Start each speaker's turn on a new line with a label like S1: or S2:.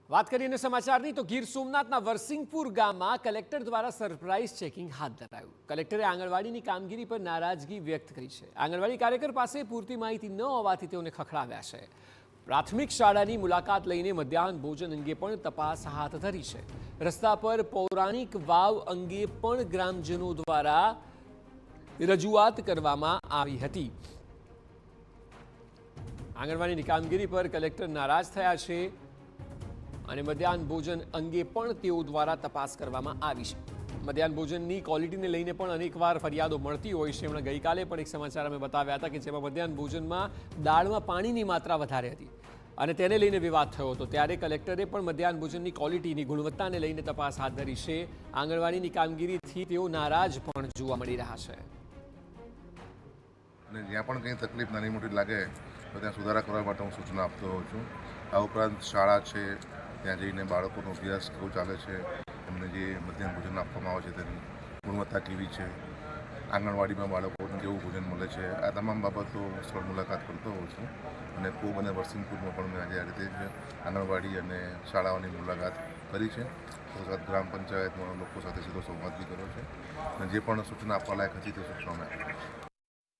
S1: વાત કરીને સમાચારની તો ગીર સોમનાથના વરસિંગપુર ગામમાં કલેક્ટર દ્વારા સરપ્રાઇઝ ચેકિંગ હાથ ધરાયું. કલેક્ટરે આંગણવાડીની કામગીરી પર નારાજગી વ્યક્ત કરી છે. આંગણવાડી કાર્યકર પાસે પૂરતી માહિતી ન હોવાથી તેઓને ખખડાવ્યા છે. પ્રાથમિક શાળાની મુલાકાત લઈને મધ્યાહન ભોજન અંગે પણ તપાસ હાથ ધરી છે. રસ્તા પર પૌરાણિક વાવ અંગે પણ ગ્રામજનો દ્વારા રજૂઆત કરવામાં આવી હતી. આંગણવાડીની કામગીરી પર કલેક્ટર નારાજ થયા છે અને મધ્યાહન ભોજન અંગે પણ તેઓ દ્વારા તપાસ કરવામાં આવી છે. મધ્યાહન ભોજનની ક્વોલિટીને લઈને પણ અનેકવાર ફરિયાદો મળતી હોય છે. હમણાં ગઈકાલે પણ એક સમાચાર અમે બતાવ્યા હતા કે જેમાં મધ્યાહન ભોજનમાં દાળમાં પાણીની માત્રા વધારે હતી અને તેને લઈને વિવાદ થયો હતો. ત્યારે કલેક્ટરે પણ મધ્યાહન ભોજનની ક્વોલિટીની ગુણવત્તાને લઈને તપાસ હાથ ધરી છે. આંગણવાડીની કામગીરીથી તેઓ નારાજ પણ જોવા મળી રહ્યા છે.
S2: અને જ્યાં પણ કંઈ તકલીફ નાની મોટી લાગે તો ત્યાં સુધારા કરવા માટે હું સૂચના આપતો હોઉં છું. આ ઉપરાંત શાળા છે, ત્યાં જઈને બાળકોનો અભ્યાસ કેવો ચાલે છે, એમને જે મધ્યાહન ભોજન આપવામાં આવે છે તેની ગુણવત્તા કેવી છે, આંગણવાડીમાં બાળકોને કેવું ભોજન મળે છે, આ તમામ બાબતો સ્થળ મુલાકાત કરતો હોઉં છું. અને ખૂબ અને વરસિંગપુરમાં પણ મેં આજે આ રીતે જ આંગણવાડી અને શાળાઓની મુલાકાત કરી છે. સાથે ગ્રામ પંચાયતમાં લોકો સાથે સીધો સંવાદ બી કર્યો છે અને જે પણ સૂચના આપવા લાયક હતી તે સૂચનાઓ મેં આપી.